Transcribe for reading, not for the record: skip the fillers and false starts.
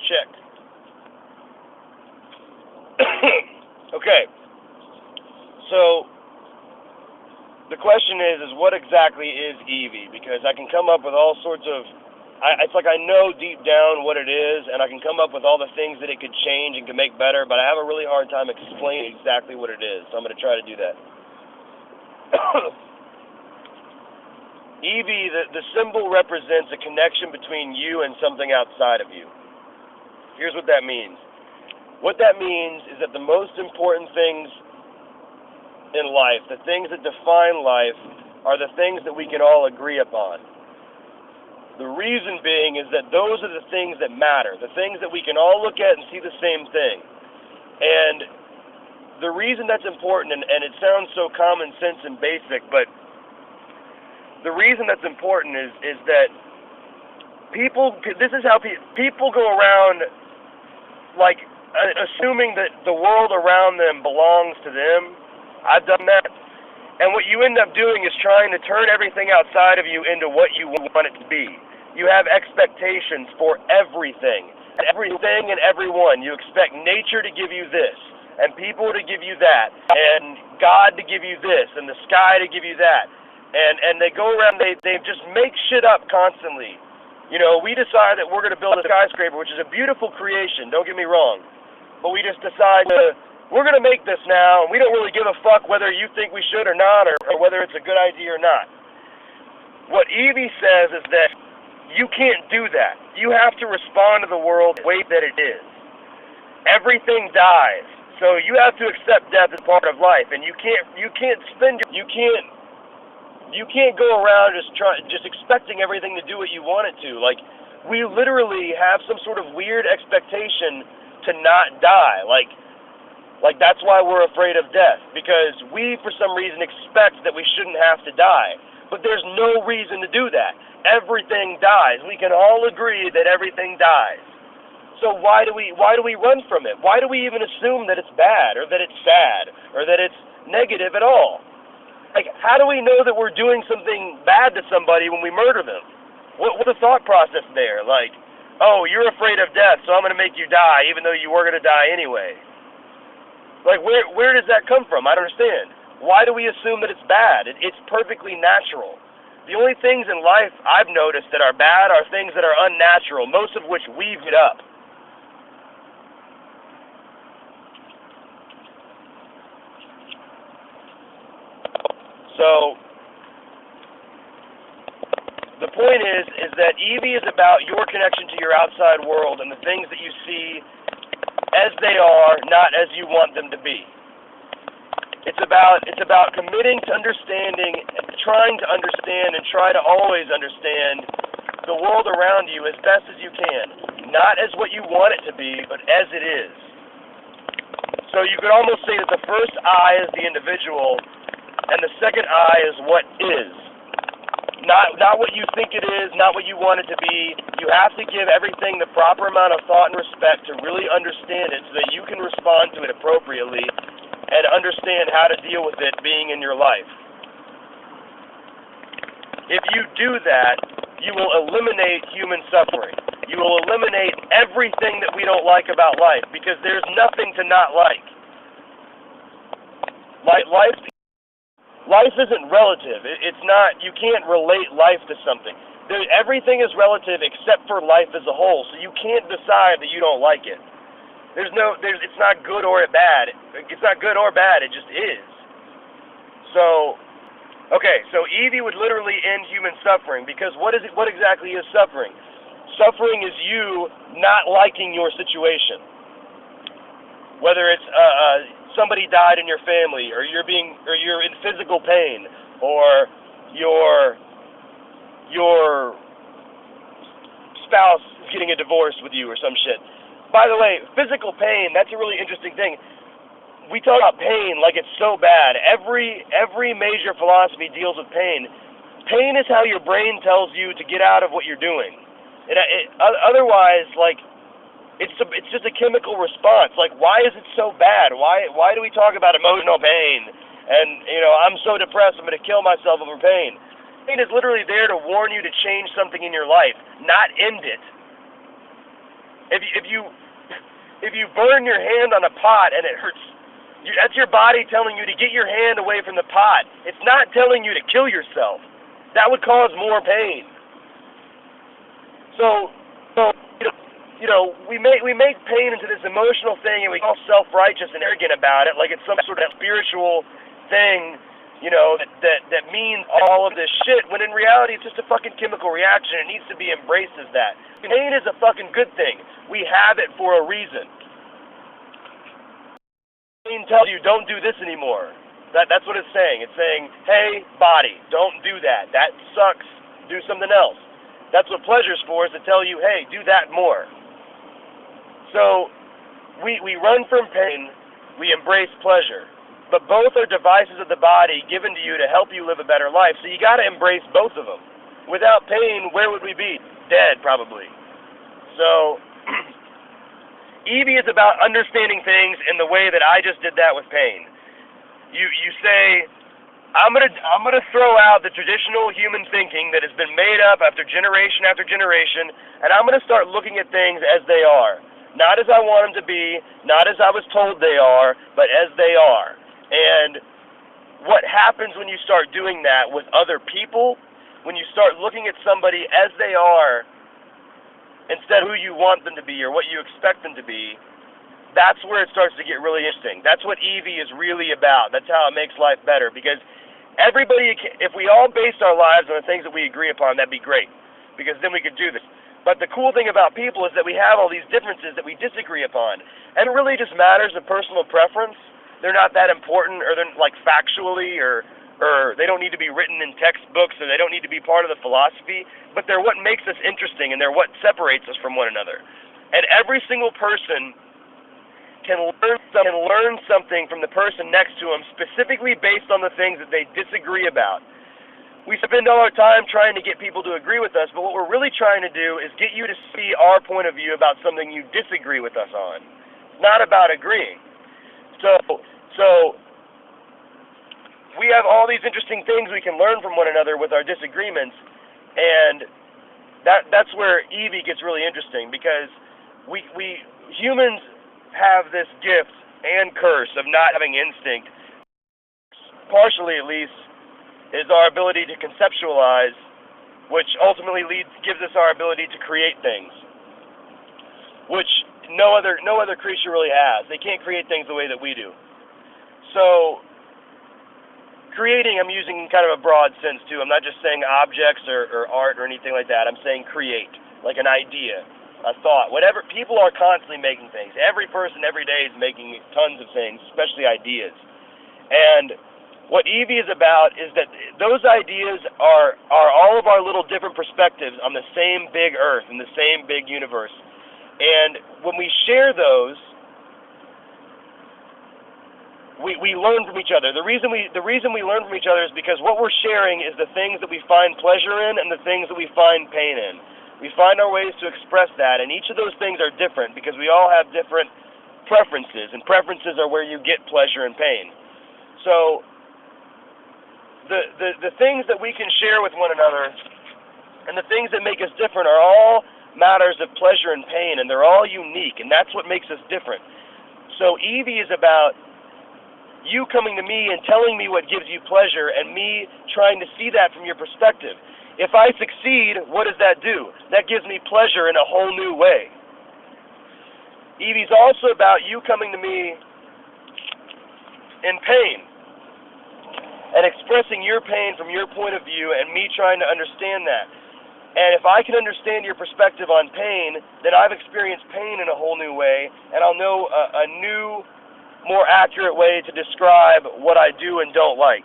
check. Okay, so the question is what exactly is Eevee? Because I can come up with all sorts of, it's like I know deep down what it is, and I can come up with all the things that it could change and could make better, but I have a really hard time explaining exactly what it is, so I'm going to try to do that. Eevee, the symbol represents a connection between you and something outside of you. Here's what that means. What that means is that the most important things in life, the things that define life, are the things that we can all agree upon. The reason being is that those are the things that matter, the things that we can all look at and see the same thing. And the reason that's important, and it sounds so common sense and basic, but the reason that's important is that this is how people go around, like, assuming that the world around them belongs to them. I've done that. And what you end up doing is trying to turn everything outside of you into what you want it to be. You have expectations for everything and everyone. You expect nature to give you this, and people to give you that, and God to give you this, and the sky to give you that. And they go around, they just make shit up constantly. You know, we decide that we're going to build a skyscraper, which is a beautiful creation, don't get me wrong. But we just decide we're going to make this now, and we don't really give a fuck whether you think we should or not, or whether it's a good idea or not. What Eevee says is that you can't do that. You have to respond to the world the way that it is. Everything dies, so you have to accept death as part of life, and you can't go around just expecting everything to do what you want it to. Like, we literally have some sort of weird expectation to not die. Like that's why we're afraid of death, because we, for some reason, expect that we shouldn't have to die. But there's no reason to do that. Everything dies. We can all agree that everything dies. So why do we run from it? Why do we even assume that it's bad, or that it's sad, or that it's negative at all? Like, how do we know that we're doing something bad to somebody when we murder them? What's the thought process there? Like, oh, you're afraid of death, so I'm going to make you die, even though you were going to die anyway. Like, where does that come from? I don't understand. Why do we assume that it's bad? It's perfectly natural. The only things in life I've noticed that are bad are things that are unnatural, most of which we get up. So, the point is that Eevee is about your connection to your outside world and the things that you see as they are, not as you want them to be. It's about committing to understanding, trying to understand, and try to always understand the world around you as best as you can, not as what you want it to be, but as it is. So you could almost say that the first I is the individual, and the second I is what is. Not what you think it is, not what you want it to be. You have to give everything the proper amount of thought and respect to really understand it so that you can respond to it appropriately and understand how to deal with it being in your life. If you do that, you will eliminate human suffering. You will eliminate everything that we don't like about life, because there's nothing to not like. Life isn't relative. It's not, you can't relate life to something. Everything is relative except for life as a whole, so you can't decide that you don't like it. It's not good or bad. It's not good or bad, it just is. So, okay, so Eevee would literally end human suffering, because what exactly is suffering? Suffering is you not liking your situation. Whether it's somebody died in your family, or you're in physical pain, or your spouse is getting a divorce with you or some shit. By the way, physical pain, that's a really interesting thing. We talk about pain like it's so bad. Every major philosophy deals with pain. Pain is how your brain tells you to get out of what you're doing. Otherwise, like, it's just a chemical response. Like, why is it so bad? Why do we talk about emotional pain? And, I'm so depressed, I'm going to kill myself over pain. Pain is literally there to warn you to change something in your life, not end it. If you burn your hand on a pot and it hurts, that's your body telling you to get your hand away from the pot. It's not telling you to kill yourself. That would cause more pain. So we make pain into this emotional thing, and we all self-righteous and arrogant about it, like it's some sort of spiritual thing, that means all of this shit, when in reality it's just a fucking chemical reaction. It needs to be embraced as that. Pain is a fucking good thing. We have it for a reason. Pain tells you, don't do this anymore. That's what it's saying. It's saying, hey, body, don't do that. That sucks. Do something else. That's what pleasure's for, is to tell you, hey, do that more. So we run from pain, we embrace pleasure. But both are devices of the body given to you to help you live a better life. So you got to embrace both of them. Without pain, where would we be? Dead, probably. So Evie is about understanding things in the way that I just did that with pain. You say, I'm gonna throw out the traditional human thinking that has been made up after generation, and I'm gonna start looking at things as they are. Not as I want them to be, not as I was told they are, but as they are. And what happens when you start doing that with other people, when you start looking at somebody as they are instead of who you want them to be or what you expect them to be, that's where it starts to get really interesting. That's what Evie is really about. That's how it makes life better. Because everybody, if we all based our lives on the things that we agree upon, that'd be great. Because then we could do this. But the cool thing about people is that we have all these differences that we disagree upon. And it really just matters of personal preference. They're not that important, or they're like factually, or they don't need to be written in textbooks, or they don't need to be part of the philosophy, but they're what makes us interesting, and they're what separates us from one another. And every single person can learn something from the person next to them, specifically based on the things that they disagree about. We spend all our time trying to get people to agree with us, but what we're really trying to do is get you to see our point of view about something you disagree with us on. It's not about agreeing. So we have all these interesting things we can learn from one another with our disagreements, and that's where Evie gets really interesting, because we humans have this gift and curse of not having instinct, partially at least, is our ability to conceptualize, which ultimately gives us our ability to create things, which no other creature really has. They can't create things the way that we do. So creating, I'm using kind of a broad sense too. I'm not just saying objects or art or anything like that. I'm saying create, like an idea, a thought, whatever. People are constantly making things. Every person every day is making tons of things, especially ideas. And what Evie is about is that those ideas are all of our little different perspectives on the same big earth and the same big universe. And when we share those, we learn from each other. The reason we learn from each other is because what we're sharing is the things that we find pleasure in and the things that we find pain in. We find our ways to express that, and each of those things are different because we all have different preferences, and preferences are where you get pleasure and pain. So the things that we can share with one another and the things that make us different are all matters of pleasure and pain, and they're all unique, and that's what makes us different. So Evie is about you coming to me and telling me what gives you pleasure, and me trying to see that from your perspective. If I succeed, what does that do? That gives me pleasure in a whole new way. Evie's also about you coming to me in pain and expressing your pain from your point of view, and me trying to understand that. And if I can understand your perspective on pain, then I've experienced pain in a whole new way, and I'll know a new, more accurate way to describe what I do and don't like.